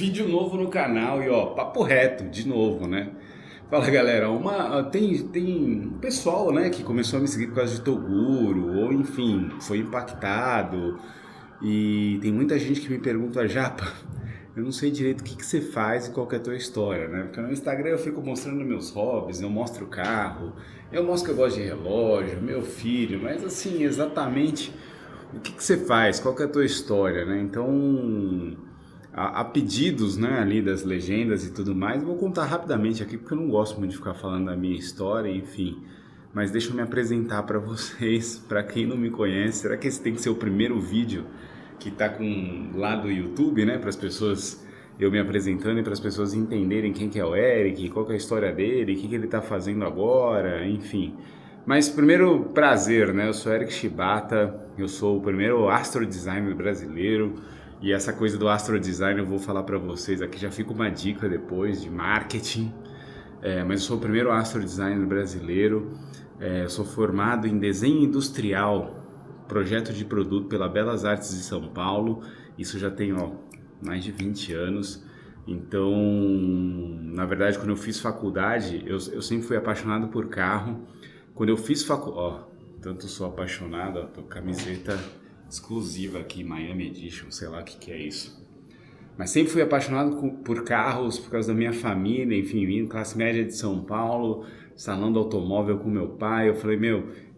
Vídeo novo no canal e ó, papo reto, de novo, né? Fala galera, tem um pessoal, né, que começou a me seguir por causa de Toguro, ou enfim, foi impactado, e tem muita gente que me pergunta, Japa, eu não sei direito o que que você faz e qual que é a tua história, né? Porque no Instagram eu fico mostrando meus hobbies, eu mostro o carro, eu mostro que eu gosto de relógio, meu filho, mas assim, exatamente o que que você faz, qual que é a tua história, né? Então, há pedidos, né, ali das legendas e tudo mais. Vou contar rapidamente aqui porque eu não gosto muito de ficar falando da minha história, enfim. Mas deixa eu me apresentar para vocês, para quem não me conhece. Será que esse tem que ser o primeiro vídeo que tá com lá do YouTube, né, para as pessoas eu me apresentando e para as pessoas entenderem quem que é o Eric, qual que é a história dele, o que que ele tá fazendo agora, enfim. Mas primeiro prazer, né? Eu sou Eric Shibata, eu sou o primeiro astro designer brasileiro. E essa coisa do astro design eu vou falar para vocês aqui, já fica uma dica depois de marketing. Mas eu sou o primeiro astro designer brasileiro. Eu sou formado em desenho industrial, projeto de produto pela Belas Artes de São Paulo. Isso já tem mais de 20 anos. Então, na verdade, quando eu fiz faculdade, eu sempre fui apaixonado por carro. Quando eu fiz faculdade, tanto sou apaixonado, tô com camiseta exclusiva aqui, Miami Edition, sei lá o que que é isso. Mas sempre fui apaixonado por carros, por causa da minha família, enfim, vindo classe média de São Paulo, salão do automóvel com meu pai. Eu falei,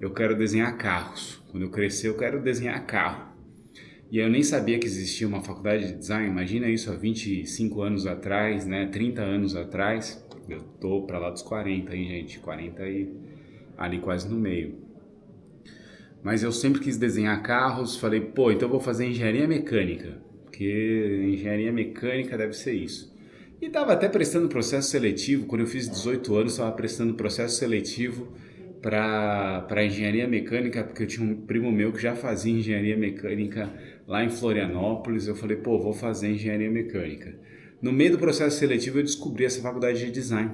eu quero desenhar carros. Quando eu crescer, eu quero desenhar carro. E eu nem sabia que existia uma faculdade de design, imagina isso há 25 anos atrás, né, 30 anos atrás. Eu tô pra lá dos 40 aí, gente, 40 aí, ali quase no meio. Mas eu sempre quis desenhar carros, falei, pô, então eu vou fazer engenharia mecânica, porque engenharia mecânica deve ser isso. E estava até prestando processo seletivo, quando eu fiz 18 anos, estava prestando processo seletivo para engenharia mecânica, porque eu tinha um primo meu que já fazia engenharia mecânica lá em Florianópolis. Eu falei, pô, vou fazer engenharia mecânica. No meio do processo seletivo eu descobri essa faculdade de design.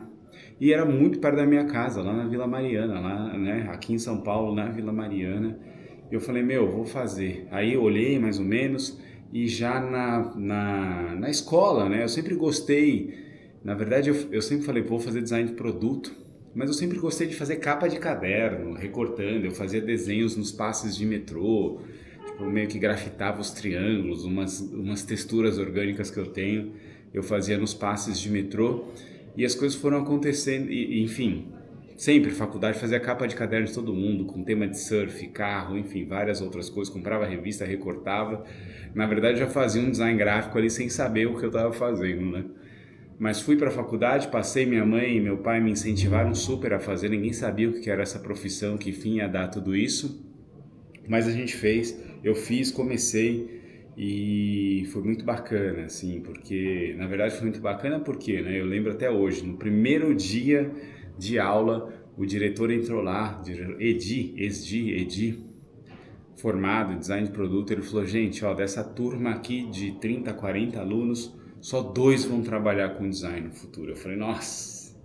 E era muito perto da minha casa, lá na Vila Mariana, lá, né, aqui em São Paulo, na Vila Mariana. Eu falei, vou fazer. Aí eu olhei mais ou menos e já na escola, né, eu sempre gostei, na verdade eu sempre falei, vou fazer design de produto, mas eu sempre gostei de fazer capa de caderno, recortando, eu fazia desenhos nos passes de metrô, tipo, eu meio que grafitava os triângulos, umas texturas orgânicas que eu tenho, eu fazia nos passes de metrô. E as coisas foram acontecendo, enfim, sempre faculdade, fazia capa de caderno de todo mundo, com tema de surf, carro, enfim, várias outras coisas, comprava revista, recortava. Na verdade já fazia um design gráfico ali sem saber o que eu estava fazendo, né? Mas fui para a faculdade, passei, minha mãe e meu pai me incentivaram super a fazer, ninguém sabia o que era essa profissão, que fim ia dar tudo isso. Mas a gente fez, eu fiz, comecei e foi muito bacana, assim, porque, na verdade foi muito bacana porque, né, eu lembro até hoje, no primeiro dia de aula, o diretor entrou lá, Edi, formado em design de produto, ele falou, gente, ó, dessa turma aqui de 30, 40 alunos, só 2 vão trabalhar com design no futuro. Eu falei, nossa,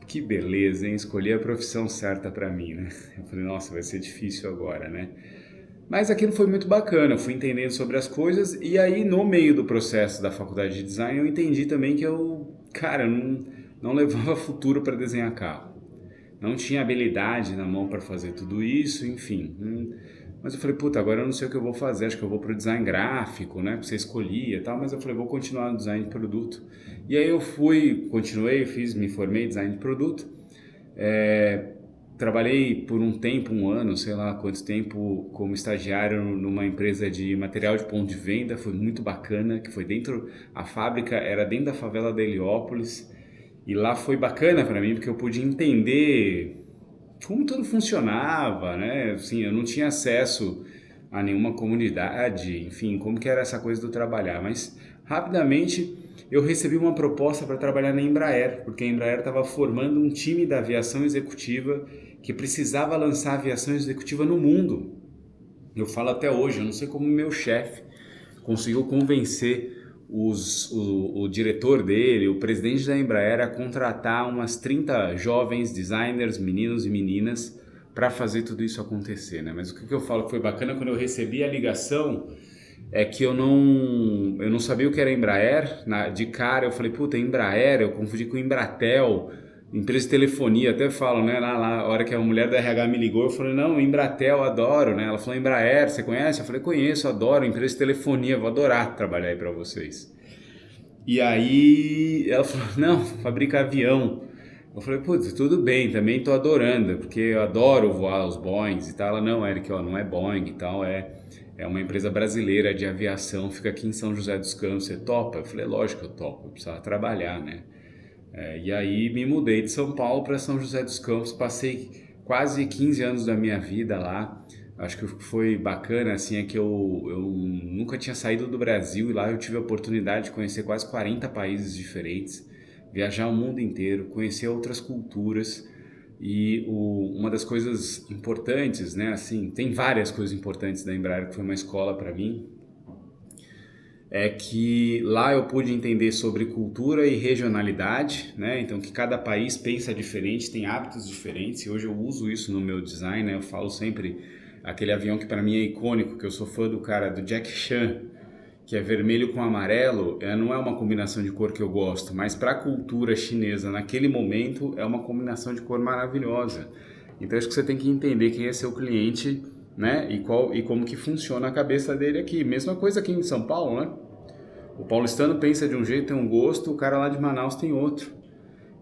que beleza, hein? Escolhi a profissão certa para mim, né? Eu falei, nossa, vai ser difícil agora, né? Mas aquilo foi muito bacana, eu fui entendendo sobre as coisas e aí no meio do processo da faculdade de design eu entendi também que cara, não levava futuro para desenhar carro. Não tinha habilidade na mão para fazer tudo isso, enfim. Mas eu falei, puta, agora eu não sei o que eu vou fazer, acho que eu vou pro design gráfico, né, que você escolhia e tal, mas eu falei, vou continuar no design de produto. E aí eu continuei, me formei em design de produto. Trabalhei por um tempo, um ano, sei lá quanto tempo, como estagiário numa empresa de material de ponto de venda, foi muito bacana, que foi a fábrica era dentro da favela da Heliópolis, e lá foi bacana para mim, porque eu pude entender como tudo funcionava, né? Assim, eu não tinha acesso a nenhuma comunidade, enfim, como que era essa coisa do trabalhar, mas rapidamente eu recebi uma proposta para trabalhar na Embraer, porque a Embraer estava formando um time da aviação executiva que precisava lançar aviação executiva no mundo. Eu falo até hoje, eu não sei como meu chefe conseguiu convencer o diretor dele, o presidente da Embraer, a contratar umas 30 jovens designers, meninos e meninas, para fazer tudo isso acontecer, né? Mas o que eu falo que foi bacana, quando eu recebi a ligação, é que eu não sabia o que era Embraer. De cara eu falei, puta, Embraer, eu confundi com Embratel, empresa de telefonia, até falo, né? Lá, a hora que a mulher da RH me ligou, eu falei, não, Embratel, adoro, né? Ela falou, Embraer, você conhece? Eu falei, conheço, adoro, empresa de telefonia, vou adorar trabalhar aí pra vocês. E aí ela falou, não, fabrica avião. Eu falei, putz, tudo bem, também tô adorando, porque eu adoro voar os Boeings e tal. Ela, não, Eric, ó, não é Boeing e tal, é uma empresa brasileira de aviação, fica aqui em São José dos Campos, você topa? Eu falei, lógico que eu topo, eu precisava trabalhar, né? E aí me mudei de São Paulo para São José dos Campos, passei quase 15 anos da minha vida lá. Acho que o que foi bacana assim é que eu nunca tinha saído do Brasil e lá eu tive a oportunidade de conhecer quase 40 países diferentes, viajar o mundo inteiro, conhecer outras culturas. E uma das coisas importantes, né, assim, tem várias coisas importantes da Embraer que foi uma escola para mim, é que lá eu pude entender sobre cultura e regionalidade, né? Então que cada país pensa diferente, tem hábitos diferentes, e hoje eu uso isso no meu design, né? Eu falo sempre aquele avião que para mim é icônico, que eu sou fã do cara do Jack Chan, que é vermelho com amarelo, não é uma combinação de cor que eu gosto, mas para a cultura chinesa naquele momento é uma combinação de cor maravilhosa. Então acho que você tem que entender quem é seu cliente, né? E como que funciona a cabeça dele aqui. Mesma coisa aqui em São Paulo, né? O paulistano pensa de um jeito, tem um gosto, o cara lá de Manaus tem outro.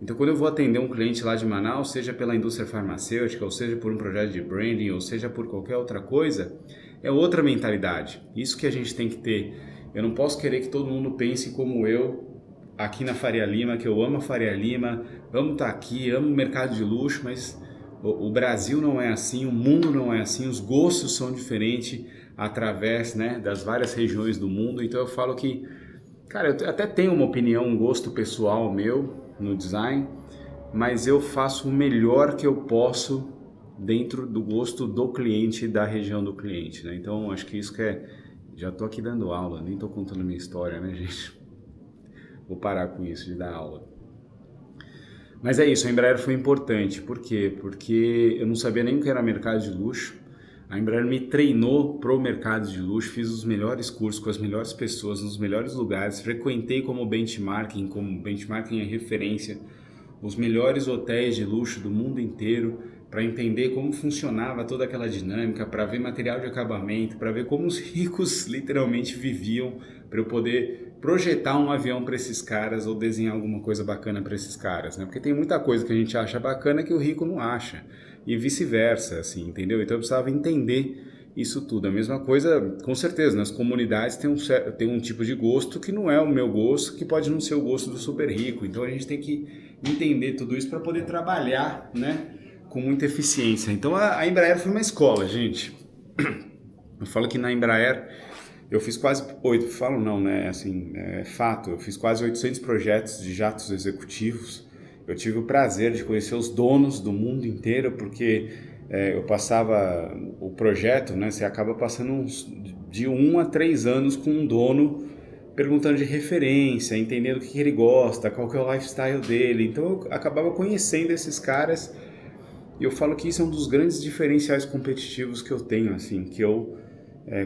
Então, quando eu vou atender um cliente lá de Manaus, seja pela indústria farmacêutica, ou seja por um projeto de branding, ou seja por qualquer outra coisa, é outra mentalidade. Isso que a gente tem que ter. Eu não posso querer que todo mundo pense como eu, aqui na Faria Lima, que eu amo a Faria Lima, amo estar aqui, amo o mercado de luxo, mas o Brasil não é assim, o mundo não é assim, os gostos são diferentes através, né, das várias regiões do mundo. Então eu falo que, cara, eu até tenho uma opinião, um gosto pessoal meu no design, mas eu faço o melhor que eu posso dentro do gosto do cliente e da região do cliente, né? Então acho que isso que é... Já tô aqui dando aula, nem tô contando minha história, né, gente? Vou parar com isso de dar aula. Mas é isso, a Embraer foi importante. Por quê? Porque eu não sabia nem o que era mercado de luxo. A Embraer me treinou pro mercado de luxo, fiz os melhores cursos com as melhores pessoas, nos melhores lugares, frequentei como benchmarking é referência, os melhores hotéis de luxo do mundo inteiro, para entender como funcionava toda aquela dinâmica, para ver material de acabamento, para ver como os ricos literalmente viviam, para eu poder projetar um avião para esses caras ou desenhar alguma coisa bacana para esses caras, né? Porque tem muita coisa que a gente acha bacana que o rico não acha, e vice-versa, assim, entendeu? Então eu precisava entender isso tudo. A mesma coisa, com certeza, nas comunidades tem um tipo de gosto que não é o meu gosto, que pode não ser o gosto do super rico. Então a gente tem que entender tudo isso para poder trabalhar, né, com muita eficiência. Então a Embraer foi uma escola, gente. Eu falo que na Embraer eu fiz falo não, né, assim, é fato, eu fiz quase 800 projetos de jatos executivos. Eu tive o prazer de conhecer os donos do mundo inteiro, porque eu passava o projeto, né, você acaba passando de 1 a 3 anos com um dono, perguntando de referência, entendendo o que ele gosta, qual que é o lifestyle dele. Então eu acabava conhecendo esses caras, e eu falo que isso é um dos grandes diferenciais competitivos que eu tenho, assim, que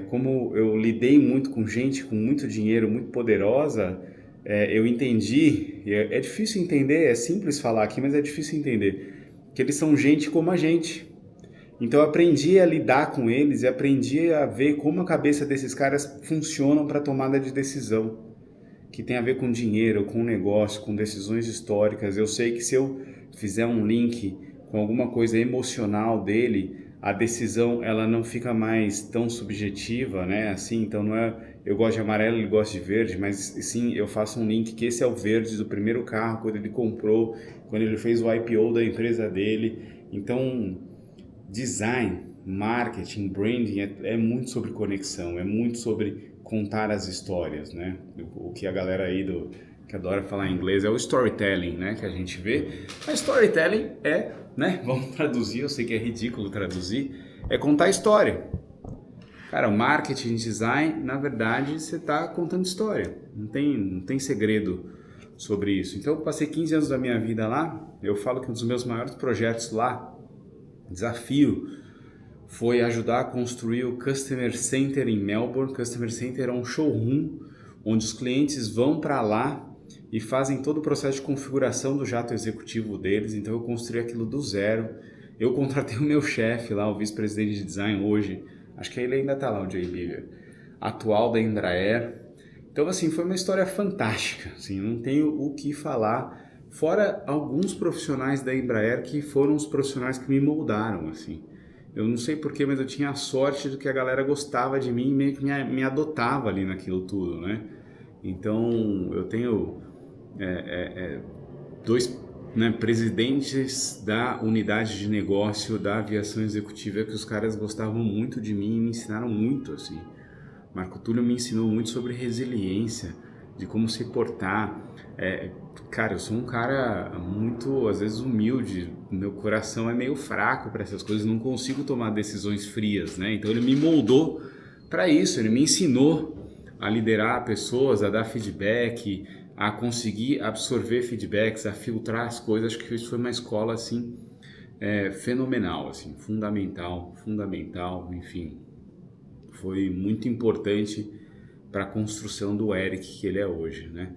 como eu lidei muito com gente com muito dinheiro, muito poderosa, eu entendi, é difícil entender, é simples falar aqui, mas é difícil entender, que eles são gente como a gente. Então eu aprendi a lidar com eles e aprendi a ver como a cabeça desses caras funcionam para tomada de decisão, que tem a ver com dinheiro, com negócio, com decisões históricas. Eu sei que se eu fizer um link com alguma coisa emocional dele, a decisão ela não fica mais tão subjetiva, né? Assim, então não é eu gosto de amarelo, ele gosta de verde, mas sim eu faço um link que esse é o verde do primeiro carro quando ele comprou, quando ele fez o IPO da empresa dele. Então design, marketing, branding é muito sobre conexão, é muito sobre contar as histórias, né? O que a galera aí que adora falar em inglês é o storytelling, né? Que a gente vê. Mas storytelling né? Vamos traduzir, eu sei que é ridículo traduzir, é contar história. Cara, o marketing, design, na verdade, você está contando história. Não tem segredo sobre isso. Então, eu passei 15 anos da minha vida lá. Eu falo que um dos meus maiores projetos lá, desafio foi ajudar a construir o Customer Center em Melbourne. Customer Center é um showroom onde os clientes vão para lá e fazem todo o processo de configuração do jato executivo deles. Então eu construí aquilo do zero. Eu contratei o meu chefe lá, o vice-presidente de design hoje, acho que ele ainda está lá, o Jay Bigger, atual da Embraer. Então assim, foi uma história fantástica, assim, não tenho o que falar, fora alguns profissionais da Embraer que foram os profissionais que me moldaram, assim. Eu não sei porquê, mas eu tinha a sorte de que a galera gostava de mim e meio que me adotava ali naquilo tudo, né? Então, eu tenho dois, né, presidentes da unidade de negócio da aviação executiva que os caras gostavam muito de mim e me ensinaram muito, assim. Marco Túlio me ensinou muito sobre resiliência, de como se portar. Cara, eu sou um cara muito, às vezes, humilde. Meu coração é meio fraco para essas coisas, não consigo tomar decisões frias, né? Então ele me moldou para isso, ele me ensinou a liderar pessoas, a dar feedback, a conseguir absorver feedbacks, a filtrar as coisas. Acho que isso foi uma escola assim fenomenal, assim, fundamental, enfim. Foi muito importante para a construção do Eric que ele é hoje, né?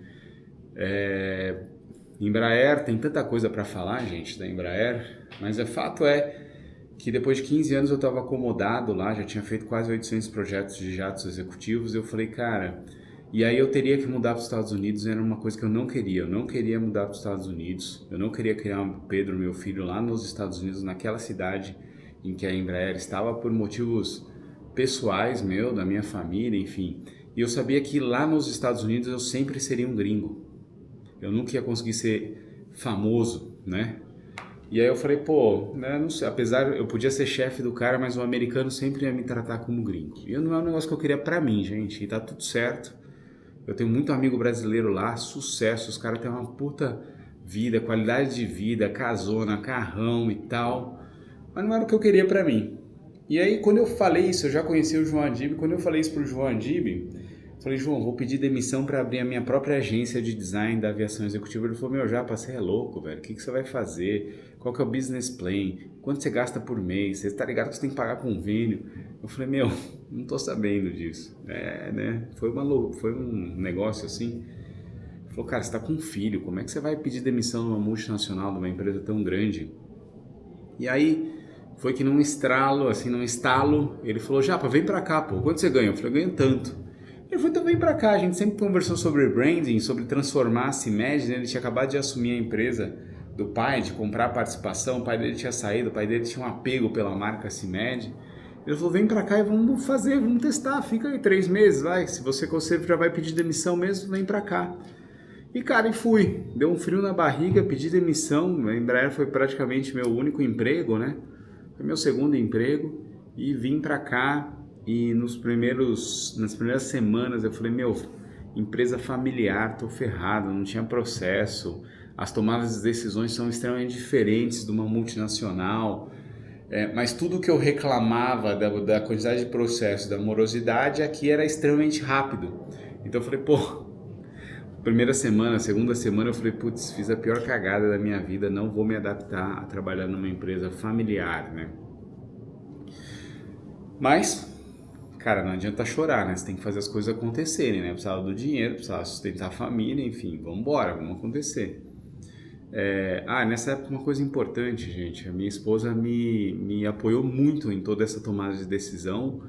Embraer, tem tanta coisa para falar, gente, da Embraer, mas o fato é que depois de 15 anos eu estava acomodado lá, já tinha feito quase 800 projetos de jatos executivos. Eu falei, cara, e aí eu teria que mudar para os Estados Unidos, era uma coisa que eu não queria mudar para os Estados Unidos, eu não queria criar um Pedro, meu filho, lá nos Estados Unidos, naquela cidade em que a Embraer estava, por motivos pessoais meu, da minha família, enfim. E eu sabia que lá nos Estados Unidos eu sempre seria um gringo, eu nunca ia conseguir ser famoso, né? E aí eu falei, pô, né, não sei, apesar, eu podia ser chefe do cara, mas o americano sempre ia me tratar como gringo. E não é um negócio que eu queria pra mim, gente, e tá tudo certo. Eu tenho muito amigo brasileiro lá, sucesso, os caras têm uma puta vida, qualidade de vida, casona, carrão e tal, mas não era o que eu queria pra mim. E aí quando eu falei isso, eu já conheci o João Adib, quando eu falei isso pro João Adib, falei, João, vou pedir demissão para abrir a minha própria agência de design da aviação executiva. Ele falou, meu, Japa, você é louco, velho. O que você vai fazer? Qual que é o business plan? Quanto você gasta por mês? Você tá ligado que você tem que pagar convênio? Eu falei, meu, não tô sabendo disso. Né? Foi um negócio assim. Ele falou, cara, você tá com um filho. Como é que você vai pedir demissão numa multinacional, de uma empresa tão grande? E aí, foi que num estralo, assim, num estalo, ele falou, Japa, vem pra cá, pô. Quanto você ganha? Eu falei, eu ganho tanto. Ele falou, então vem pra cá, a gente sempre conversou sobre branding, sobre transformar a CIMED, né? Ele tinha acabado de assumir a empresa do pai, de comprar a participação, o pai dele tinha saído, o pai dele tinha um apego pela marca CIMED. Ele falou, vem pra cá e vamos fazer, vamos testar, fica aí 3 meses, vai, se você já vai pedir demissão mesmo, vem pra cá. E cara, e fui, deu um frio na barriga, pedi demissão, a Embraer foi praticamente meu único emprego, né? Foi meu segundo emprego e vim pra cá. E nas primeiras semanas eu falei, meu, empresa familiar, tô ferrado, não tinha processo, as tomadas de decisões são extremamente diferentes de uma multinacional, mas tudo que eu reclamava da quantidade de processo, da morosidade, aqui era extremamente rápido. Então eu falei, pô, primeira semana, segunda semana eu falei, putz, fiz a pior cagada da minha vida, não vou me adaptar a trabalhar numa empresa familiar, né? Mas cara, não adianta chorar, né? Você tem que fazer as coisas acontecerem, né? Precisava do dinheiro, precisava sustentar a família, enfim, vamos embora, vamos acontecer. Nessa época uma coisa importante, gente, a minha esposa me apoiou muito em toda essa tomada de decisão.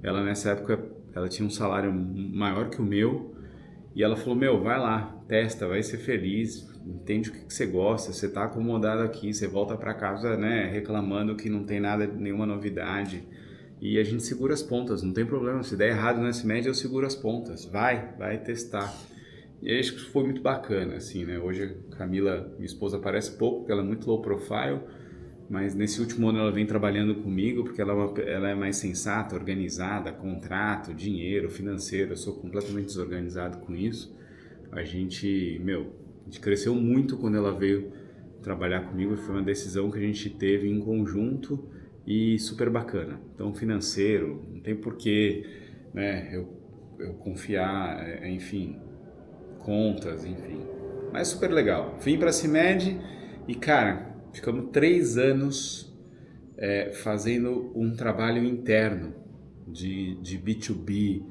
Ela nessa época, ela tinha um salário maior que o meu e ela falou, meu, vai lá, testa, vai ser feliz, entende o que você gosta, você tá acomodado aqui, você volta para casa, né, reclamando que não tem nada, nenhuma novidade. E a gente segura as pontas, não tem problema. Se der errado nessa média, eu seguro as pontas. Vai testar. E aí acho que foi muito bacana, assim, né? Hoje a Camila, minha esposa, aparece pouco, porque ela é muito low profile, mas nesse último ano ela vem trabalhando comigo, porque ela é mais sensata, organizada, contrato, dinheiro, financeiro. Eu sou completamente desorganizado com isso. A gente cresceu muito quando ela veio trabalhar comigo. Foi uma decisão que a gente teve em conjunto e super bacana. Então, financeiro, não tem porquê, né, eu confiar, enfim, contas, enfim. Mas super legal. Vim para a CIMED e, cara, ficamos 3 anos fazendo um trabalho interno de B2B,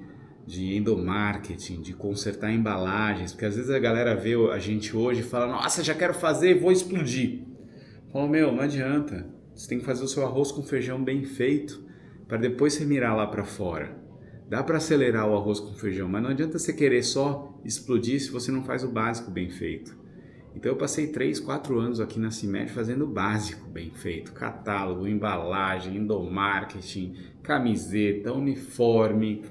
de endomarketing, de consertar embalagens, porque às vezes a galera vê a gente hoje e fala, nossa, já quero fazer, vou explodir. Fala, meu, não adianta, você tem que fazer o seu arroz com feijão bem feito, para depois você mirar lá para fora. Dá para acelerar o arroz com feijão, mas não adianta você querer só explodir se você não faz o básico bem feito. Então eu passei 3, 4 anos aqui na CIMED fazendo o básico bem feito. Catálogo, embalagem, endomarketing, camiseta, uniforme.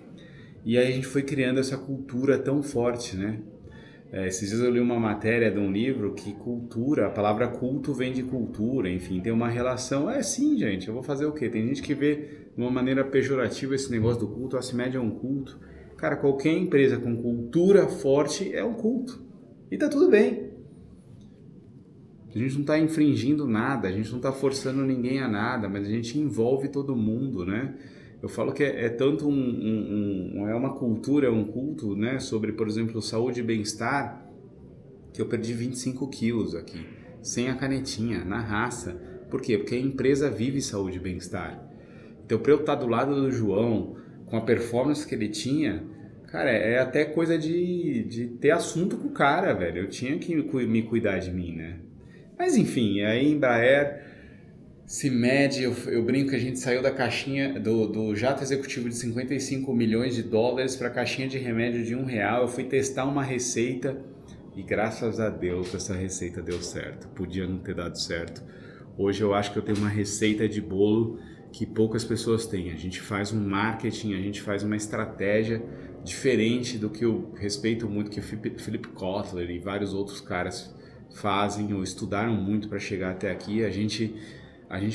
E aí a gente foi criando essa cultura tão forte, né? Esses dias eu li uma matéria de um livro que cultura, a palavra culto vem de cultura, enfim, tem uma relação. Sim, gente, eu vou fazer o quê? Tem gente que vê de uma maneira pejorativa esse negócio do culto, a CIMED é um culto. Cara, qualquer empresa com cultura forte é um culto. E tá tudo bem. A gente não está infringindo nada, a gente não está forçando ninguém a nada, mas a gente envolve todo mundo, né? Eu falo que é tanto é uma cultura, é um culto, né? Sobre, por exemplo, saúde e bem-estar, que eu perdi 25 quilos aqui, sem a canetinha, na raça. Por quê? Porque a empresa vive saúde e bem-estar. Então, para eu estar do lado do João, com a performance que ele tinha, cara, é até coisa de ter assunto com o cara, velho. Eu tinha que me cuidar de mim, né? Mas enfim, aí Embraer, CIMED, eu brinco que a gente saiu da caixinha do jato executivo de 55 milhões de dólares para a caixinha de remédio de R$1. Eu fui testar uma receita e graças a Deus essa receita deu certo. Podia não ter dado certo. Hoje eu acho que eu tenho uma receita de bolo que poucas pessoas têm. A gente faz um marketing, a gente faz uma estratégia diferente do que eu respeito muito que o Philip Kotler e vários outros caras fazem ou estudaram muito para chegar até aqui. A gente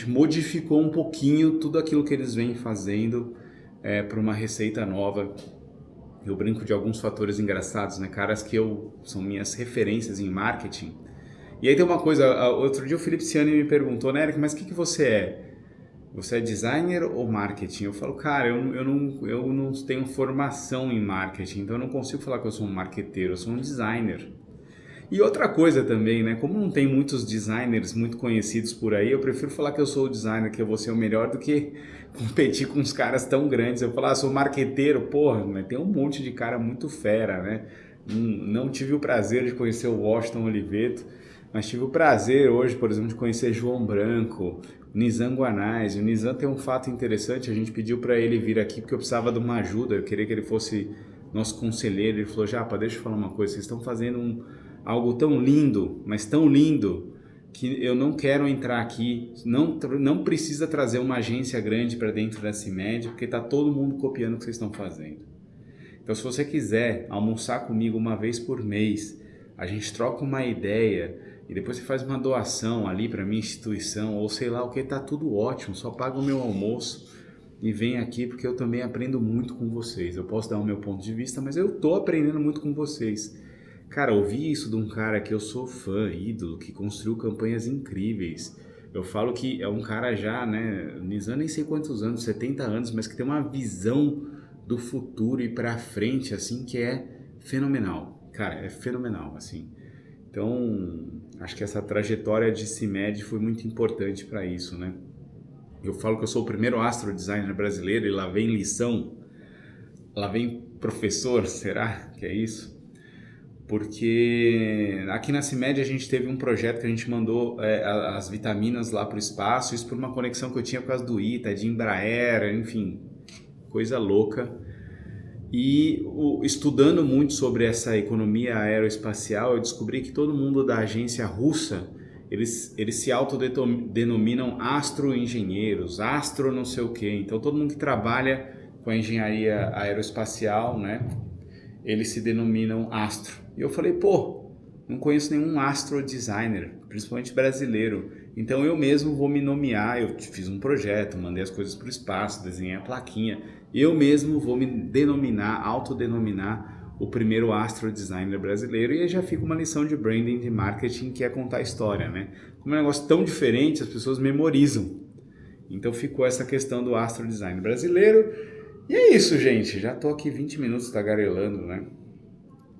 modificou um pouquinho tudo aquilo que eles vêm fazendo para uma receita nova. Eu brinco de alguns fatores engraçados, né? Caras que são minhas referências em marketing. E aí tem uma coisa, outro dia o Felipe Ciani me perguntou, né, Eric, mas o que você é? Você é designer ou marketing? Eu falo, cara, eu não tenho formação em marketing, então eu não consigo falar que eu sou um marqueteiro, eu sou um designer. E outra coisa também, né? Como não tem muitos designers muito conhecidos por aí, eu prefiro falar que eu sou o designer, que eu vou ser o melhor, do que competir com uns caras tão grandes. Eu falar, sou marqueteiro, porra, mas tem um monte de cara muito fera, né? Não tive o prazer de conhecer o Washington Oliveto, mas tive o prazer hoje, por exemplo, de conhecer João Branco, Nizam Guanais. O Nizam tem um fato interessante, a gente pediu para ele vir aqui porque eu precisava de uma ajuda, eu queria que ele fosse nosso conselheiro. Ele falou, Japa, deixa eu falar uma coisa, vocês estão fazendo algo tão lindo, mas tão lindo, que eu não quero entrar aqui, não precisa trazer uma agência grande para dentro da CIMED, porque está todo mundo copiando o que vocês estão fazendo. Então, se você quiser almoçar comigo uma vez por mês, a gente troca uma ideia e depois você faz uma doação ali para minha instituição, ou sei lá o que, tá tudo ótimo, só paga o meu almoço e vem aqui, porque eu também aprendo muito com vocês. Eu posso dar o meu ponto de vista, mas eu tô aprendendo muito com vocês. Cara, ouvir isso de um cara que eu sou fã, ídolo, que construiu campanhas incríveis. Eu falo que é um cara já, né, Nizam nem sei quantos anos, 70 anos, mas que tem uma visão do futuro e pra frente, assim, que é fenomenal. Cara, é fenomenal, assim. Então, acho que essa trajetória de CIMED foi muito importante para isso, né? Eu falo que eu sou o primeiro astro designer brasileiro e lá vem lição, lá vem professor, será que é isso? Porque aqui na CIMED a gente teve um projeto que a gente mandou as vitaminas lá para o espaço, isso por uma conexão que eu tinha por causa do ITA, de Embraer, enfim, coisa louca. E estudando muito sobre essa economia aeroespacial, eu descobri que todo mundo da agência russa, eles se autodenominam astroengenheiros, astro não sei o quê. Então todo mundo que trabalha com a engenharia aeroespacial, né, eles se denominam astro. E eu falei, pô, não conheço nenhum astro designer, principalmente brasileiro. Então eu mesmo vou me nomear, eu fiz um projeto, mandei as coisas para o espaço, desenhei a plaquinha. Eu mesmo vou me denominar, autodenominar o primeiro astro designer brasileiro. E aí já fica uma lição de branding, de marketing, que é contar a história, né? Como é um negócio tão diferente, as pessoas memorizam. Então ficou essa questão do astro design brasileiro. E é isso, gente. Já tô aqui 20 minutos tagarelando, né?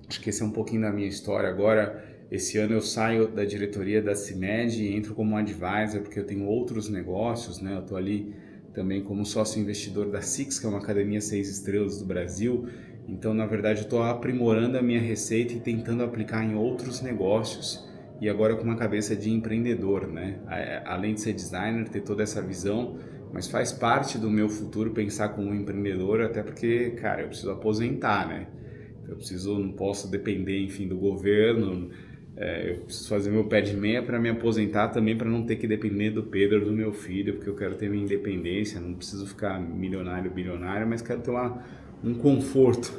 Acho que esse é um pouquinho da minha história. Agora Esse ano eu saio da diretoria da CIMED e entro como advisor, porque eu tenho outros negócios, né? Eu estou ali também como sócio investidor da Six, que é uma academia 6 estrelas do Brasil. Então, na verdade, eu estou aprimorando a minha receita e tentando aplicar em outros negócios. E agora com uma cabeça de empreendedor, né? Além de ser designer, ter toda essa visão, mas faz parte do meu futuro pensar como um empreendedor, até porque, cara, eu preciso aposentar, né? Não posso depender, enfim, do governo. Eu preciso fazer meu pé de meia para me aposentar também, para não ter que depender do Pedro, do meu filho, porque eu quero ter minha independência, não preciso ficar milionário, bilionário, mas quero ter um conforto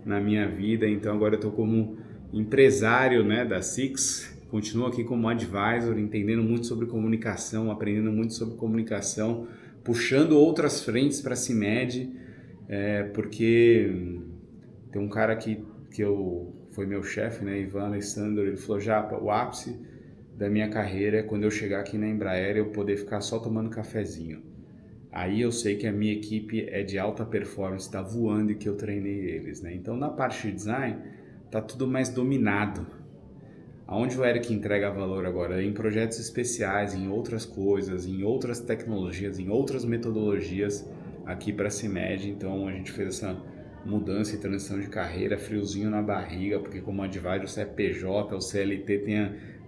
na minha vida. Então agora eu estou como empresário, né, da Six, continuo aqui como advisor, entendendo muito sobre comunicação, aprendendo muito sobre comunicação, puxando outras frentes para a CIMED, porque tem um cara foi meu chefe, né, Ivan Alessandro, ele falou, Japa, o ápice da minha carreira é quando eu chegar aqui na Embraer eu poder ficar só tomando cafezinho. Aí eu sei que a minha equipe é de alta performance, está voando e que eu treinei eles, né? Então na parte de design tá tudo mais dominado. Aonde o Eric entrega valor agora? Em projetos especiais, em outras coisas, em outras tecnologias, em outras metodologias aqui para a CIMED. Então a gente fez essa mudança e transição de carreira, friozinho na barriga, porque como advisor o CPJ, o CLT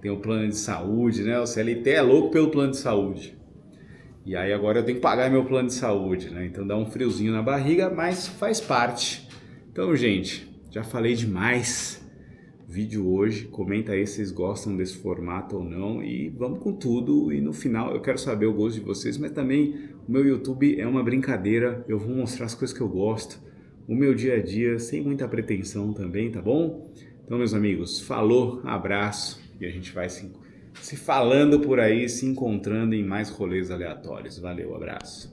tem o plano de saúde, né? O CLT é louco pelo plano de saúde. E aí agora eu tenho que pagar meu plano de saúde, né? Então dá um friozinho na barriga, mas faz parte. Então, gente, já falei demais. Vídeo hoje, comenta aí se vocês gostam desse formato ou não e vamos com tudo. E no final eu quero saber o gosto de vocês, mas também o meu YouTube é uma brincadeira, eu vou mostrar as coisas que eu gosto, o meu dia a dia, sem muita pretensão também, tá bom? Então, meus amigos, falou, abraço e a gente vai se falando por aí, se encontrando em mais rolês aleatórios. Valeu, abraço.